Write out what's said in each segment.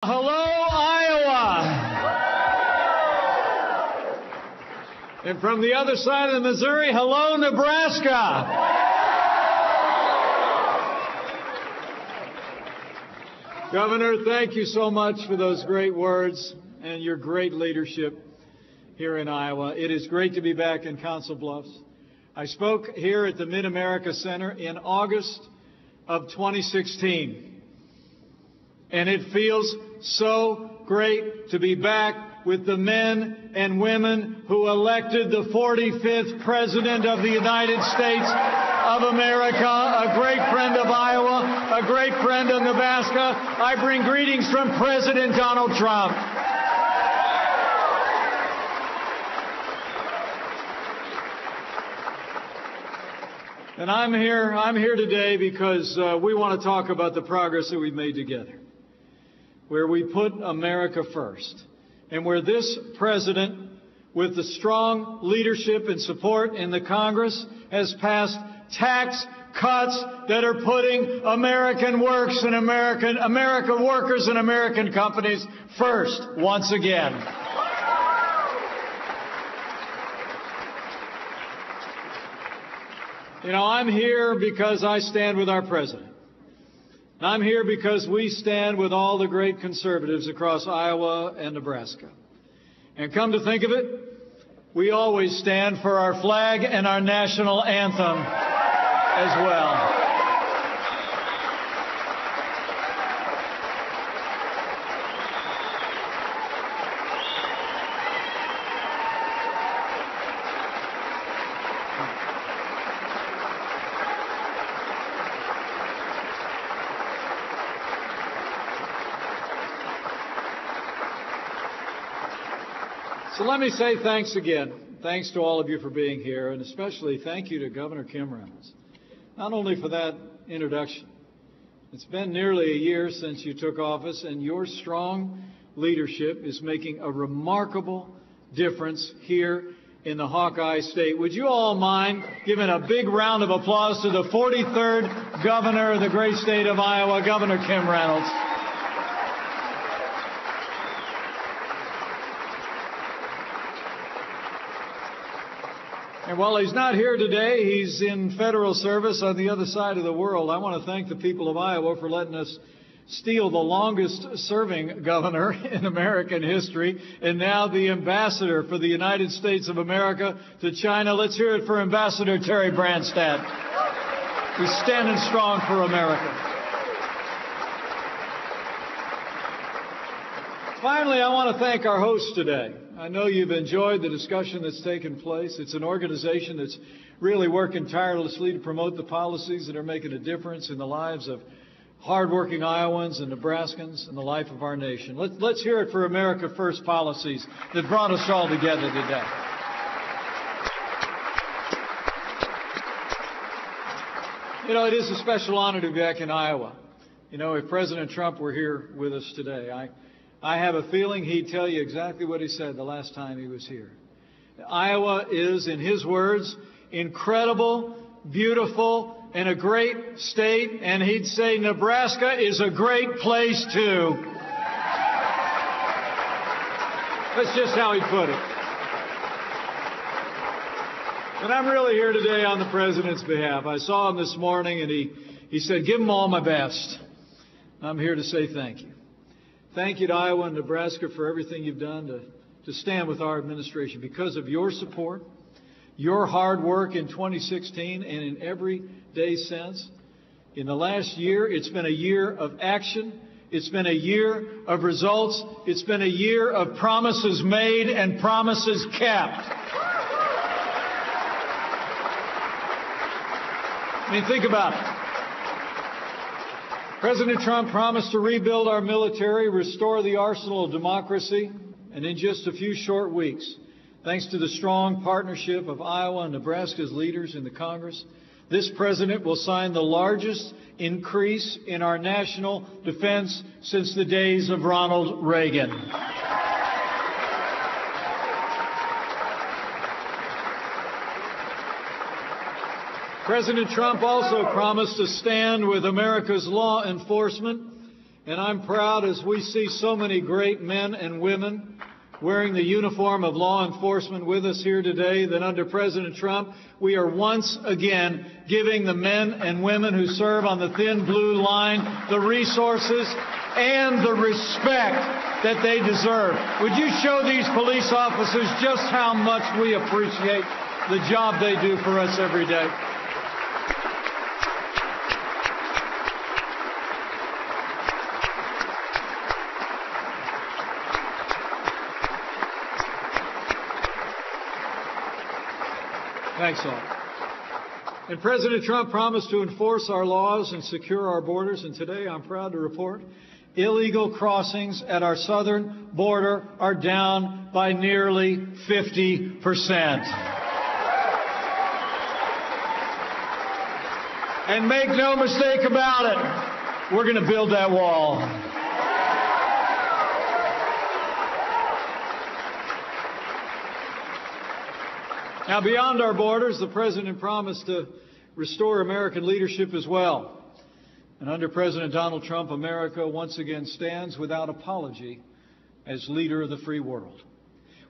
Hello, Iowa! And from the other side of the Missouri, hello, Nebraska! Governor, thank you so much for those great words and your great leadership here in Iowa. It is great to be back in Council Bluffs. I spoke here at the Mid-America Center in August of 2016. And it feels so great to be back with the men and women who elected the 45th President of the United States of America, a great friend of Iowa, a great friend of Nebraska. I bring greetings from President Donald Trump. And I'm here today because we want to talk about the progress that we've made together, where we put America first, and where this president, with the strong leadership and support in the Congress, has passed tax cuts that are putting American works and American workers and American companies first once again. You know, I'm here because I stand with our president. I'm here because we stand with all the great conservatives across Iowa and Nebraska. And come to think of it, we always stand for our flag and our national anthem as well. So let me say thanks again. Thanks to all of you for being here, and especially thank you to Governor Kim Reynolds, not only for that introduction. It's been nearly a year since you took office, and your strong leadership is making a remarkable difference here in the Hawkeye State. Would you all mind giving a big round of applause to the 43rd Governor of the great state of Iowa, Governor Kim Reynolds? And while he's not here today, he's in federal service on the other side of the world. I want to thank the people of Iowa for letting us steal the longest-serving governor in American history, and now the ambassador for the United States of America to China. Let's hear it for Ambassador Terry Branstad, who's standing strong for America. Finally, I want to thank our host today. I know you've enjoyed the discussion that's taken place. It's an organization that's really working tirelessly to promote the policies that are making a difference in the lives of hardworking Iowans and Nebraskans and the life of our nation. Let's hear it for America First policies that brought us all together today. You know, it is a special honor to be back in Iowa. You know, if President Trump were here with us today, I have a feeling he'd tell you exactly what he said the last time he was here. Iowa is, in his words, incredible, beautiful, and a great state, and he'd say Nebraska is a great place too. That's just how he put it. And I'm really here today on the president's behalf. I saw him this morning, and he said, give them all my best. I'm here to say thank you. Thank you to Iowa and Nebraska for everything you've done to stand with our administration. Because of your support, your hard work in 2016 and in every day since, in the last year, it's been a year of action. It's been a year of results. It's been a year of promises made and promises kept. I mean, think about it. President Trump promised to rebuild our military, restore the arsenal of democracy, and in just a few short weeks, thanks to the strong partnership of Iowa and Nebraska's leaders in the Congress, this president will sign the largest increase in our national defense since the days of Ronald Reagan. President Trump also promised to stand with America's law enforcement And I'm proud as we see so many great men and women wearing the uniform of law enforcement with us here today that under President Trump, we are once again giving the men and women who serve on the thin blue line the resources and the respect that they deserve. Would you show these police officers just how much we appreciate the job they do for us every day? Thanks all. And President Trump promised to enforce our laws and secure our borders, and today I'm proud to report illegal crossings at our southern border are down by nearly 50%. And make no mistake about it, we're going to build that wall. Now, beyond our borders, the President promised to restore American leadership as well. And under President Donald Trump, America once again stands without apology as leader of the free world.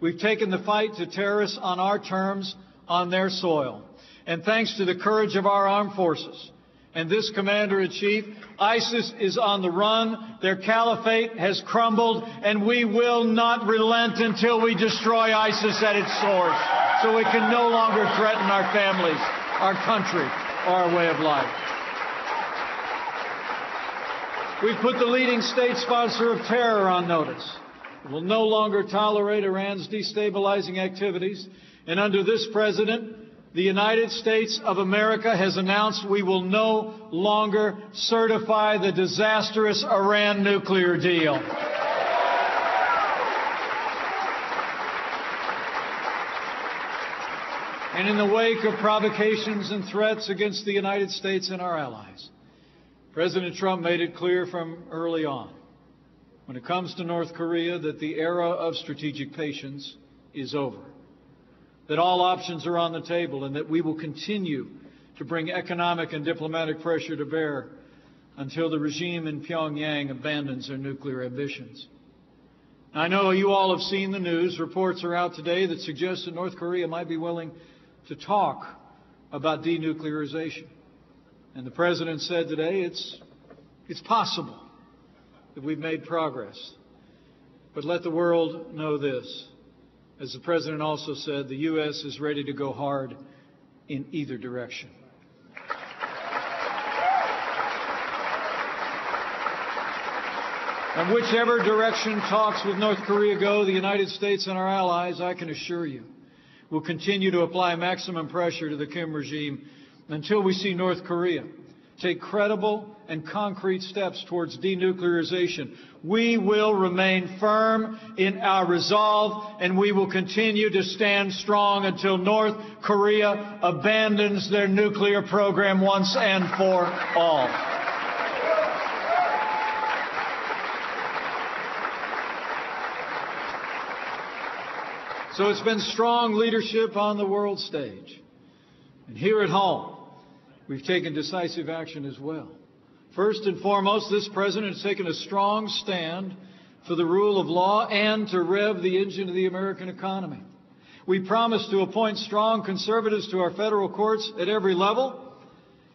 We've taken the fight to terrorists on our terms, on their soil. And thanks to the courage of our armed forces and this Commander-in-Chief, ISIS is on the run, their caliphate has crumbled, and we will not relent until we destroy ISIS at its source, so it can no longer threaten our families, our country, or our way of life. We've put the leading state sponsor of terror on notice. We will no longer tolerate Iran's destabilizing activities, and under this president, the United States of America has announced we will no longer certify the disastrous Iran nuclear deal. And in the wake of provocations and threats against the United States and our allies, President Trump made it clear from early on, when it comes to North Korea, that the era of strategic patience is over, that all options are on the table, and that we will continue to bring economic and diplomatic pressure to bear until the regime in Pyongyang abandons their nuclear ambitions. I know you all have seen the news. Reports are out today that suggest that North Korea might be willing to talk about denuclearization. And the President said today it's possible that we've made progress. But let the world know this. As the President also said, the U.S. is ready to go hard in either direction. And whichever direction talks with North Korea go, the United States and our allies, I can assure you, will continue to apply maximum pressure to the Kim regime until we see North Korea take credible and concrete steps towards denuclearization. We will remain firm in our resolve, and we will continue to stand strong until North Korea abandons their nuclear program once and for all. So it's been strong leadership on the world stage. And here at home, we've taken decisive action as well. First and foremost, this president has taken a strong stand for the rule of law and to rev the engine of the American economy. We promised to appoint strong conservatives to our federal courts at every level.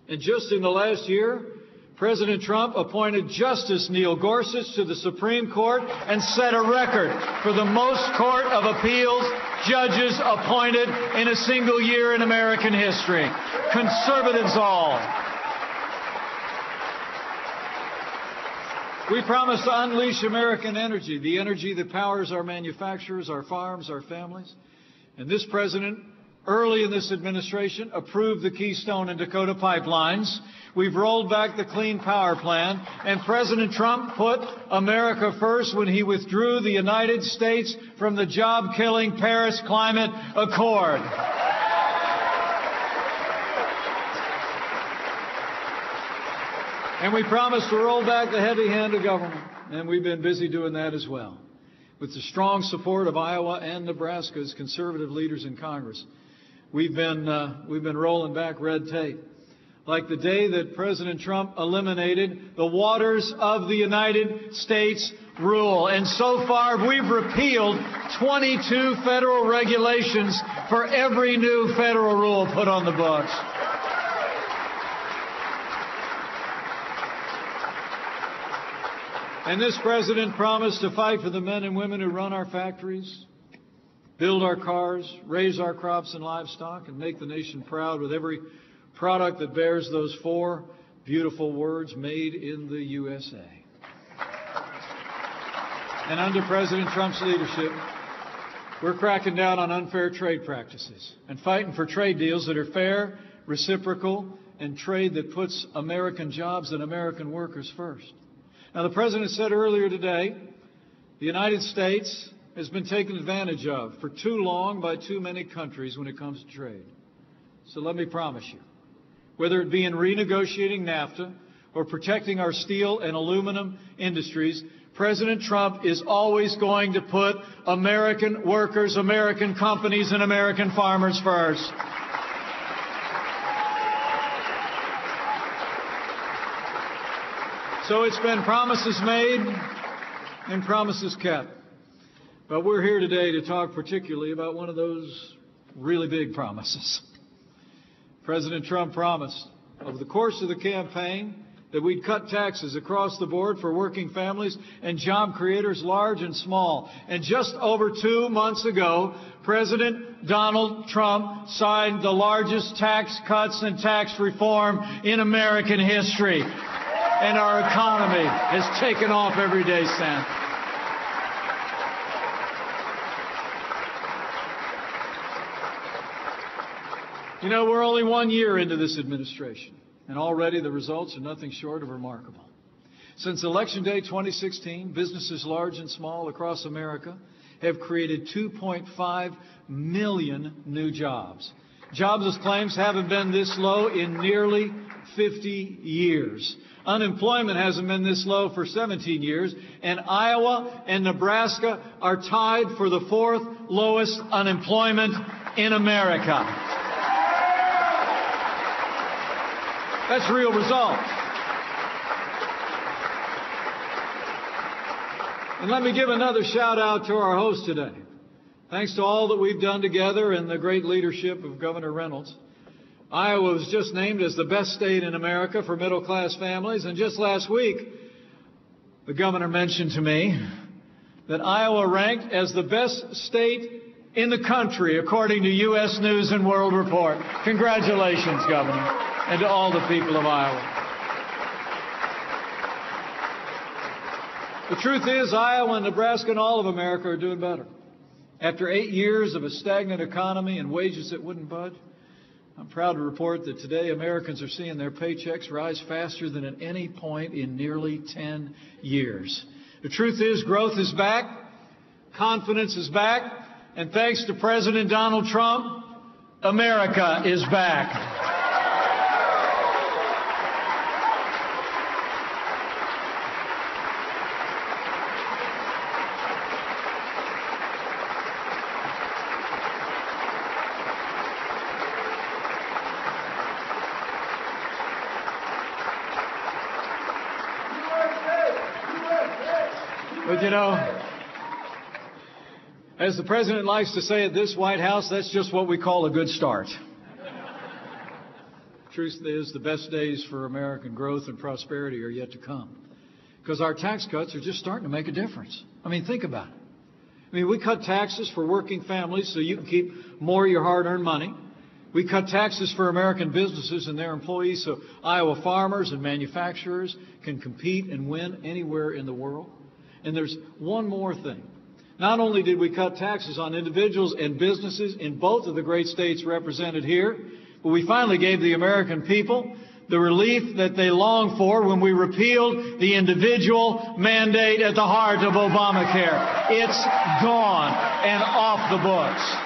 And just in the last year, President Trump appointed Justice Neil Gorsuch to the Supreme Court and set a record for the most Court of Appeals judges appointed in a single year in American history. Conservatives all. We promised to unleash American energy, the energy that powers our manufacturers, our farms, our families. And this president, early in this administration, approved the Keystone and Dakota pipelines. We've rolled back the Clean Power Plan, and President Trump put America first when he withdrew the United States from the job-killing Paris Climate Accord. And we promised to roll back the heavy hand of government, and we've been busy doing that as well. With the strong support of Iowa and Nebraska's conservative leaders in Congress, we've been rolling back red tape. like the day that President Trump eliminated the Waters of the United States rule. And so far, we've repealed 22 federal regulations for every new federal rule put on the books. And this president promised to fight for the men and women who run our factories, build our cars, raise our crops and livestock, and make the nation proud with every product that bears those four beautiful words, made in the USA. And under President Trump's leadership, we're cracking down on unfair trade practices and fighting for trade deals that are fair, reciprocal, and trade that puts American jobs and American workers first. Now, the President said earlier today, the United States has been taken advantage of for too long by too many countries when it comes to trade. So let me promise you, whether it be in renegotiating NAFTA or protecting our steel and aluminum industries, President Trump is always going to put American workers, American companies, and American farmers first. So it's been promises made and promises kept. But we're here today to talk particularly about one of those really big promises. President Trump promised over the course of the campaign that we'd cut taxes across the board for working families and job creators large and small. And just over 2 months ago, President Donald Trump signed the largest tax cuts and tax reform in American history. And our economy has taken off every day since. You know, we're only 1 year into this administration, and already the results are nothing short of remarkable. Since Election Day 2016, businesses large and small across America have created 2.5 million new jobs. Jobless claims haven't been this low in nearly 50 years. Unemployment hasn't been this low for 17 years, and Iowa and Nebraska are tied for the fourth lowest unemployment in America. That's real results. And let me give another shout out to our host today. Thanks to all that we've done together and the great leadership of Governor Reynolds, Iowa was just named as the best state in America for middle-class families. And just last week, the governor mentioned to me that Iowa ranked as the best state in the country, according to U.S. News and World Report. Congratulations, Governor, and to all the people of Iowa. The truth is, Iowa and Nebraska and all of America are doing better. After 8 years of a stagnant economy and wages that wouldn't budge, I'm proud to report that today Americans are seeing their paychecks rise faster than at any point in nearly 10 years. The truth is, growth is back, confidence is back, and thanks to President Donald Trump, America is back. But you know, as the president likes to say at this White House, that's just what we call a good start. Truth is, the best days for American growth and prosperity are yet to come, because our tax cuts are just starting to make a difference. I mean, think about it. I mean, we cut taxes for working families so you can keep more of your hard-earned money. We cut taxes for American businesses and their employees so Iowa farmers and manufacturers can compete and win anywhere in the world. And there's one more thing. Not only did we cut taxes on individuals and businesses in both of the great states represented here, but we finally gave the American people the relief that they longed for when we repealed the individual mandate at the heart of Obamacare. It's gone and off the books.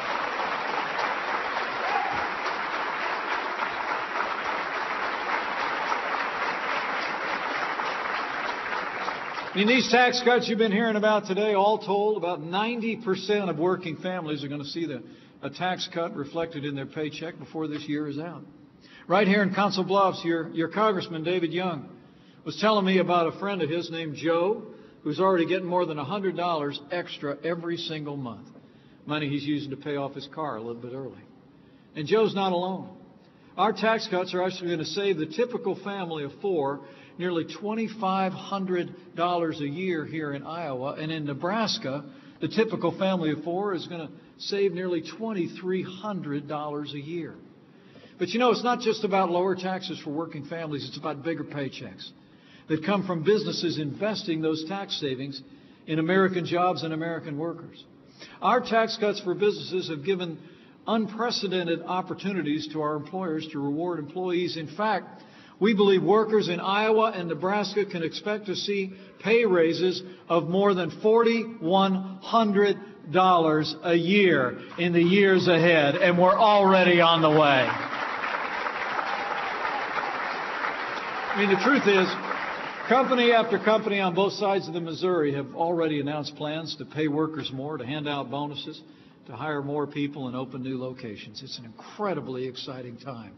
I mean, these tax cuts you've been hearing about today, all told, about 90% of working families are going to see a tax cut reflected in their paycheck before this year is out. Right here in Council Bluffs, your Congressman, David Young, was telling me about a friend of his named Joe, who's already getting more than $100 extra every single month. Money he's using to pay off his car a little bit early. And Joe's not alone. Our tax cuts are actually going to save the typical family of four nearly $2,500 a year here in Iowa. And in Nebraska, the typical family of four is going to save nearly $2,300 a year. But you know, it's not just about lower taxes for working families. It's about bigger paychecks that come from businesses investing those tax savings in American jobs and American workers. Our tax cuts for businesses have given unprecedented opportunities to our employers to reward employees. In fact, we believe workers in Iowa and Nebraska can expect to see pay raises of more than $4,100 a year in the years ahead, and we're already on the way. I mean, the truth is, company after company on both sides of the Missouri have already announced plans to pay workers more, to hand out bonuses, to hire more people and open new locations. It's an incredibly exciting time.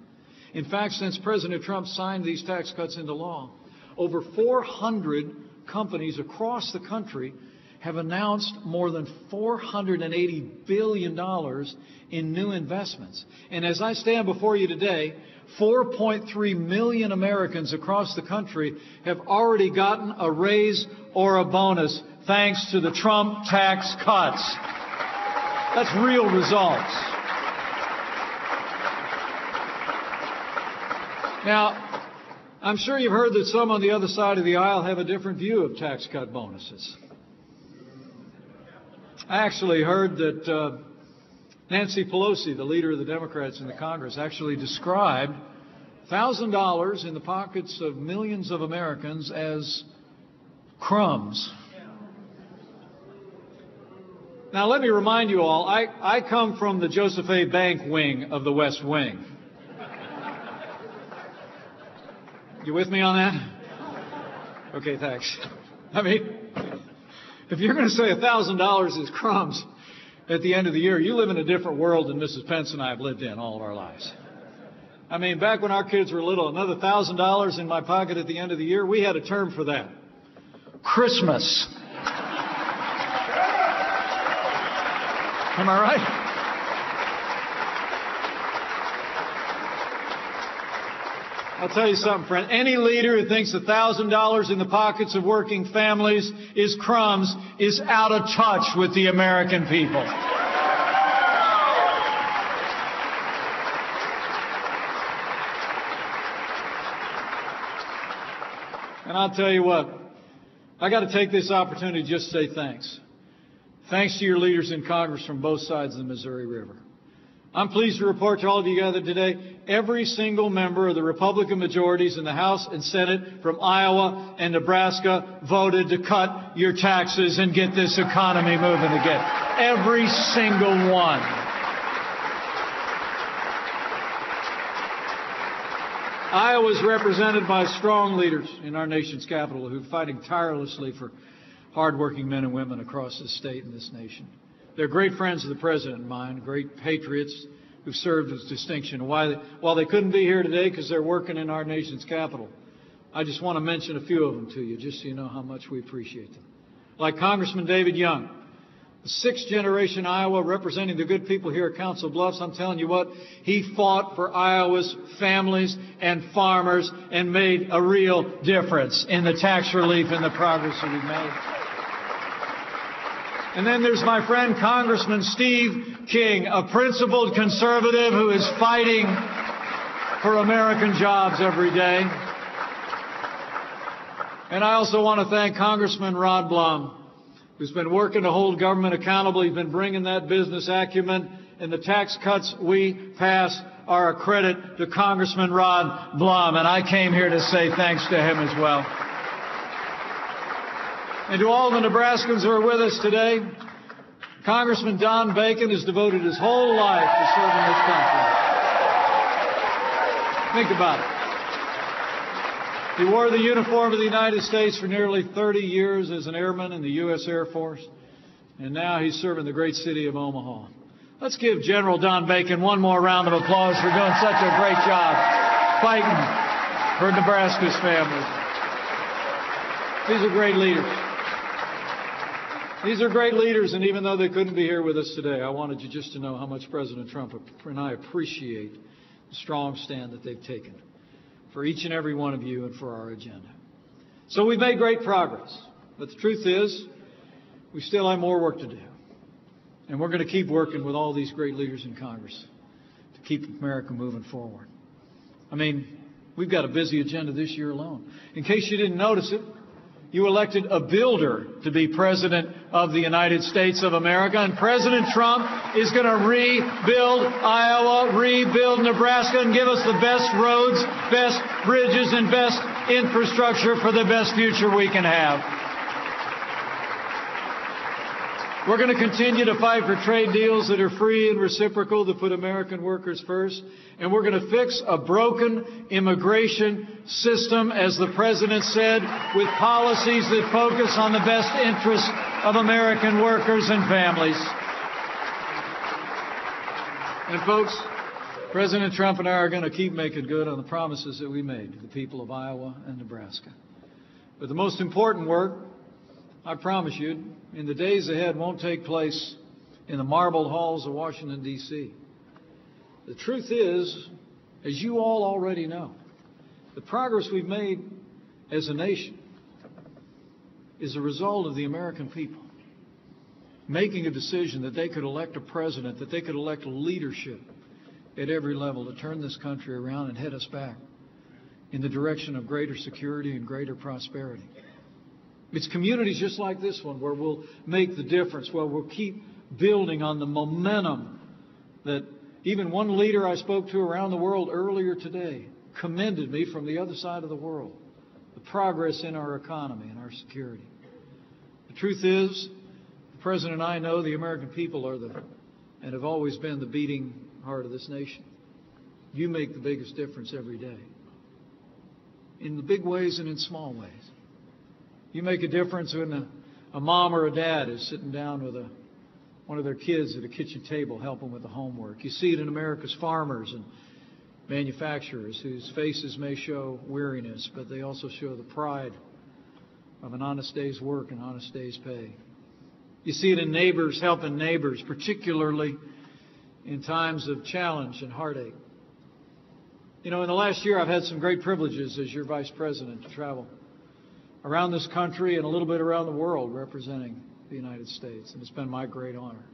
In fact, since President Trump signed these tax cuts into law, over 400 companies across the country have announced more than $480 billion in new investments. And as I stand before you today, 4.3 million Americans across the country have already gotten a raise or a bonus thanks to the Trump tax cuts. That's real results. Now, I'm sure you've heard that some on the other side of the aisle have a different view of tax cut bonuses. I actually heard that Nancy Pelosi, the leader of the Democrats in the Congress, actually described $1,000 in the pockets of millions of Americans as crumbs. Now, let me remind you all, I come from the Joseph A. Bank wing of the West Wing. You with me on that? Okay, thanks. I mean, if you're going to say $1,000 is crumbs at the end of the year, you live in a different world than Mrs. Pence and I have lived in all of our lives. I mean, back when our kids were little, another $1,000 in my pocket at the end of the year, we had a term for that. Christmas. Am I right? I'll tell you something, friend. Any leader who thinks $1,000 in the pockets of working families is crumbs is out of touch with the American people. And I'll tell you what, I got to take this opportunity to just say thanks. Thanks to your leaders in Congress from both sides of the Missouri River. I'm pleased to report to all of you gathered today, every single member of the Republican majorities in the House and Senate from Iowa and Nebraska voted to cut your taxes and get this economy moving again. Every single one. Iowa is represented by strong leaders in our nation's capital who are fighting tirelessly for hardworking men and women across this state and this nation. They're great friends of the President and mine, great patriots who've served with distinction. While they couldn't be here today because they're working in our nation's capital, I just want to mention a few of them to you just so you know how much we appreciate them. Like Congressman David Young, the sixth-generation Iowa representing the good people here at Council Bluffs. I'm telling you what, he fought for Iowa's families and farmers and made a real difference in the tax relief and the progress that we've made. And then there's my friend Congressman Steve King, a principled conservative who is fighting for American jobs every day. And I also want to thank Congressman Rod Blum, who's been working to hold government accountable. He's been bringing that business acumen, and the tax cuts we pass are a credit to Congressman Rod Blum. And I came here to say thanks to him as well. And to all the Nebraskans who are with us today, Congressman Don Bacon has devoted his whole life to serving this country. Think about it. He wore the uniform of the United States for nearly 30 years as an airman in the U.S. Air Force, and now he's serving the great city of Omaha. Let's give General Don Bacon one more round of applause for doing such a great job. fighting for Nebraska's families. These are great leaders. These are great leaders, and even though they couldn't be here with us today, I wanted you just to know how much President Trump and I appreciate the strong stand that they've taken for each and every one of you and for our agenda. So we've made great progress, but the truth is we still have more work to do. And we're going to keep working with all these great leaders in Congress to keep America moving forward. I mean, we've got a busy agenda this year alone. In case you didn't notice it, you elected a builder to be President of the United States of America, and President Trump is going to rebuild Iowa, rebuild Nebraska, and give us the best roads, best bridges, and best infrastructure for the best future we can have. We're going to continue to fight for trade deals that are free and reciprocal, that put American workers first. And we're going to fix a broken immigration system, as the President said, with policies that focus on the best interests of American workers and families. And folks, President Trump and I are going to keep making good on the promises that we made to the people of Iowa and Nebraska. But the most important work, I promise you, in the days ahead won't take place in the marble halls of Washington, D.C. The truth is, as you all already know, the progress we've made as a nation is a result of the American people making a decision that they could elect a president, that they could elect leadership at every level to turn this country around and head us back in the direction of greater security and greater prosperity. It's communities just like this one where we'll make the difference, where we'll keep building on the momentum that even one leader I spoke to around the world earlier today commended me from the other side of the world, the progress in our economy and our security. The truth is, the President and I know the American people are and have always been the beating heart of this nation. You make the biggest difference every day, in the big ways and in small ways. You make a difference when a mom or a dad is sitting down with one of their kids at a kitchen table helping with the homework. You see it in America's farmers and manufacturers whose faces may show weariness, but they also show the pride of an honest day's work and honest day's pay. You see it in neighbors helping neighbors, particularly in times of challenge and heartache. You know, in the last year I've had some great privileges as your Vice President to travel around this country and a little bit around the world representing the United States, and it's been my great honor.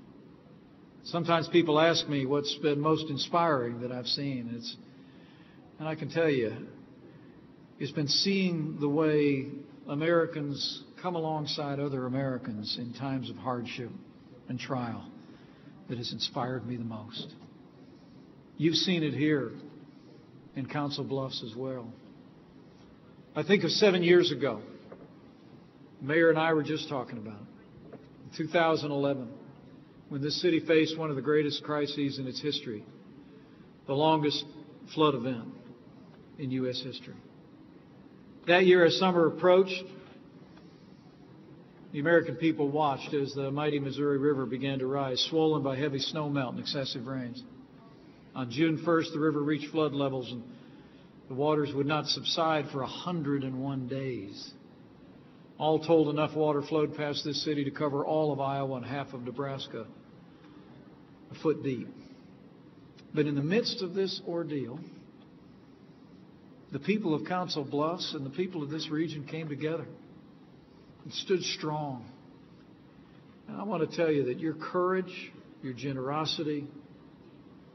Sometimes people ask me what's been most inspiring that I've seen. And I can tell you, it's been seeing the way Americans come alongside other Americans in times of hardship and trial that has inspired me the most. You've seen it here in Council Bluffs as well. I think of 7 years ago. The Mayor and I were just talking about it. In 2011, when this city faced one of the greatest crises in its history, the longest flood event in U.S. history. That year, as summer approached, the American people watched as the mighty Missouri River began to rise, swollen by heavy snowmelt and excessive rains. On June 1st, the river reached flood levels, and the waters would not subside for 101 days. All told, enough water flowed past this city to cover all of Iowa and half of Nebraska, a foot deep. But in the midst of this ordeal, the people of Council Bluffs and the people of this region came together and stood strong. And I want to tell you that your courage, your generosity,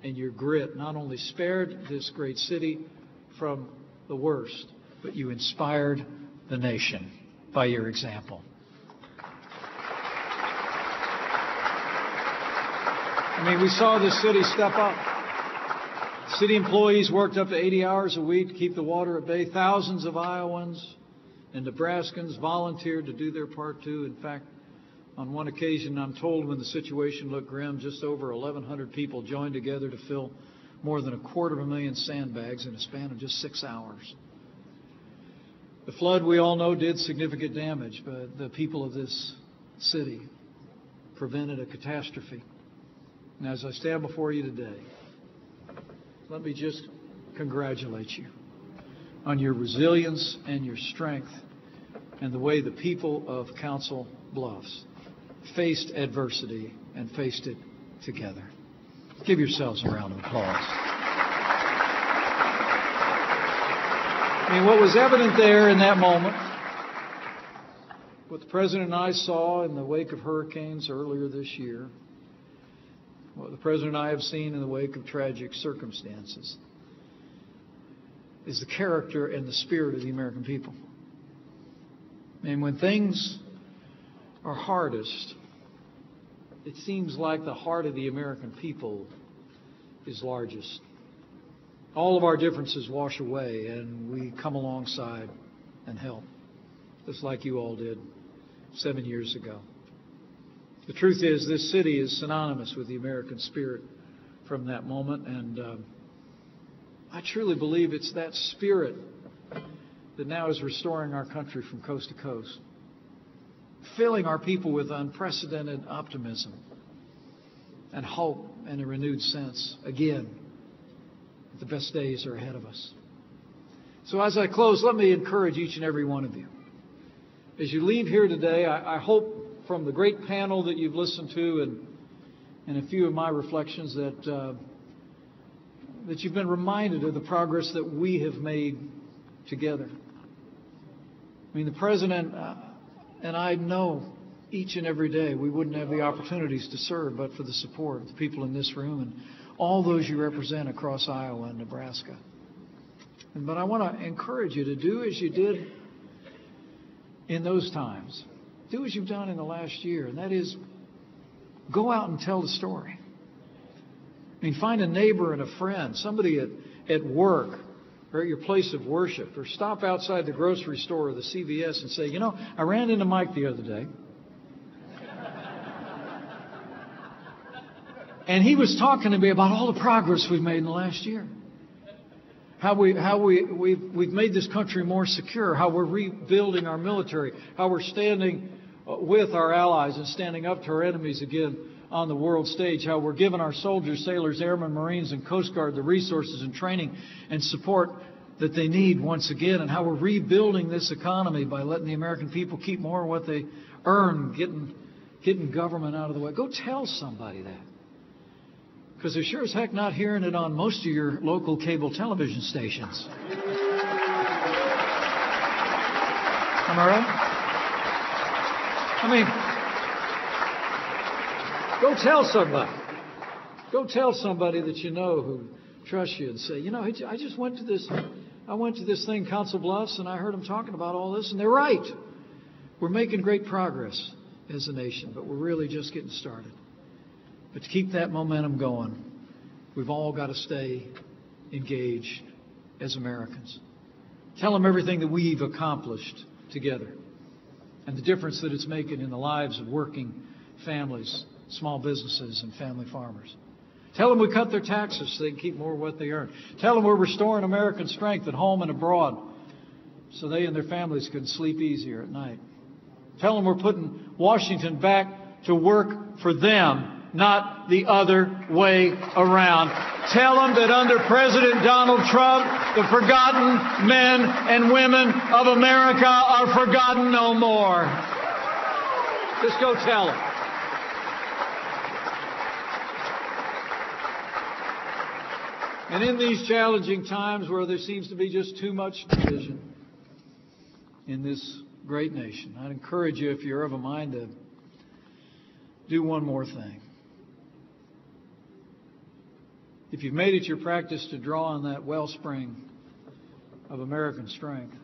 and your grit not only spared this great city from the worst, but you inspired the nation by your example. I mean, we saw this city step up. City employees worked up to 80 hours a week to keep the water at bay. Thousands of Iowans and Nebraskans volunteered to do their part too. In fact, on one occasion, I'm told, when the situation looked grim, just over 1,100 people joined together to fill more than 250,000 sandbags in a span of just 6 hours. The flood, we all know, did significant damage, but the people of this city prevented a catastrophe. And as I stand before you today, let me just congratulate you on your resilience and your strength and the way the people of Council Bluffs faced adversity and faced it together. Give yourselves a round of applause. I mean, what was evident there in that moment, what the President and I saw in the wake of hurricanes earlier this year, what the President and I have seen in the wake of tragic circumstances, is the character and the spirit of the American people. And when things are hardest, it seems like the heart of the American people is largest. All of our differences wash away, and we come alongside and help, just like you all did 7 years ago. The truth is, this city is synonymous with the American spirit from that moment, and I truly believe it's that spirit that now is restoring our country from coast to coast, filling our people with unprecedented optimism and hope and a renewed sense, again, that the best days are ahead of us. So as I close, let me encourage each and every one of you. As you leave here today, I hope from the great panel that you've listened to and a few of my reflections that you've been reminded of the progress that we have made together. I mean, the President and I know each and every day we wouldn't have the opportunities to serve but for the support of the people in this room and all those you represent across Iowa and Nebraska. But I want to encourage you to do as you did in those times. Do as you've done in the last year, and that is go out and tell the story. I mean, find a neighbor and a friend, somebody at work or at your place of worship, or stop outside the grocery store or the CVS and say, you know, I ran into Mike the other day, and he was talking to me about all the progress we've made in the last year. How we've made this country more secure, how we're rebuilding our military, how we're standing with our allies and standing up to our enemies again on the world stage, how we're giving our soldiers, sailors, airmen, Marines, and Coast Guard the resources and training and support that they need once again, and how we're rebuilding this economy by letting the American people keep more of what they earn, getting government out of the way. Go tell somebody that. Because they're sure as heck not hearing it on most of your local cable television stations. Am I right? I mean, go tell somebody. Go tell somebody that you know who trusts you and say, you know, I just went to this thing, Council Bluffs, and I heard them talking about all this, and they're right. We're making great progress as a nation, but we're really just getting started. But to keep that momentum going, we've all got to stay engaged as Americans. Tell them everything that we've accomplished together and the difference that it's making in the lives of working families, small businesses, and family farmers. Tell them we cut their taxes so they can keep more of what they earn. Tell them we're restoring American strength at home and abroad so they and their families can sleep easier at night. Tell them we're putting Washington back to work for them, not the other way around. Tell them that under President Donald Trump, the forgotten men and women of America are forgotten no more. Just go tell them. And in these challenging times where there seems to be just too much division in this great nation, I'd encourage you, if you're of a mind, to do one more thing. If you've made it your practice to draw on that wellspring of American strength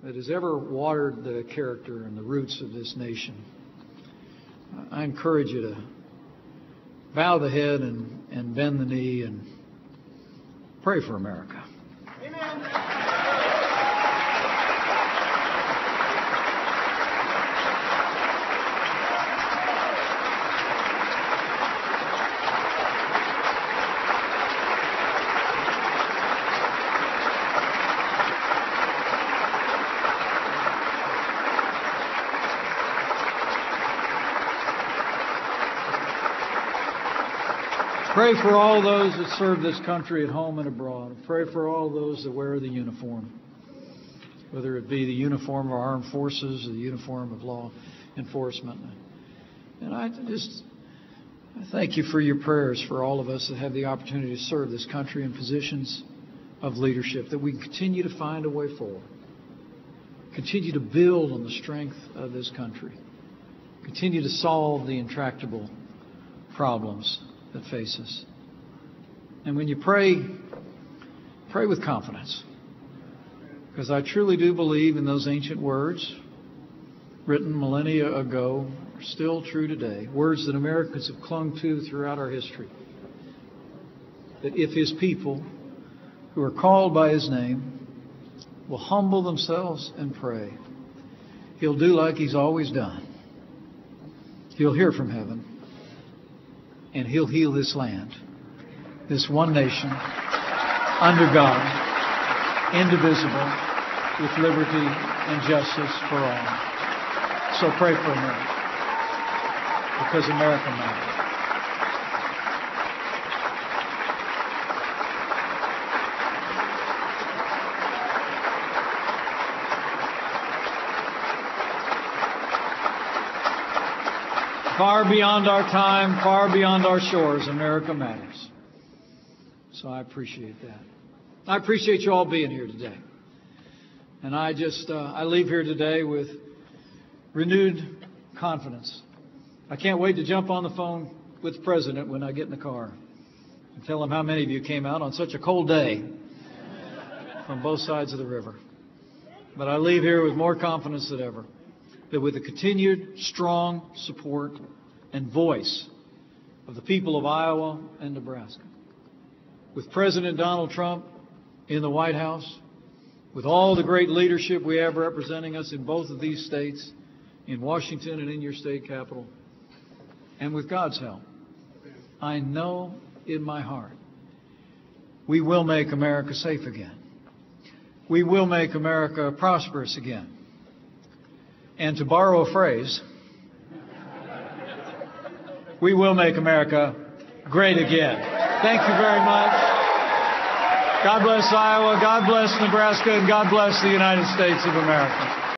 that has ever watered the character and the roots of this nation, I encourage you to bow the head and bend the knee and pray for America. Amen. Pray for all those that serve this country at home and abroad. Pray for all those that wear the uniform, whether it be the uniform of our armed forces or the uniform of law enforcement. And I thank you for your prayers for all of us that have the opportunity to serve this country in positions of leadership, that we continue to find a way forward, continue to build on the strength of this country, continue to solve the intractable problems that face us. And when you pray, pray with confidence, because I truly do believe in those ancient words written millennia ago are still true today, words that Americans have clung to throughout our history, that if His people who are called by His name will humble themselves and pray, He'll do like He's always done. He'll hear from heaven, and He'll heal this land, this one nation, under God, indivisible, with liberty and justice for all. So pray for America, because America matters. Far beyond our time, far beyond our shores, America matters. So I appreciate that. I appreciate you all being here today. And I leave here today with renewed confidence. I can't wait to jump on the phone with the President when I get in the car and tell him how many of you came out on such a cold day from both sides of the river. But I leave here with more confidence than ever, that with the continued strong support and voice of the people of Iowa and Nebraska, with President Donald Trump in the White House, with all the great leadership we have representing us in both of these states, in Washington and in your state capital, and with God's help, I know in my heart we will make America safe again. We will make America prosperous again. And to borrow a phrase, we will make America great again. Thank you very much. God bless Iowa, God bless Nebraska, and God bless the United States of America.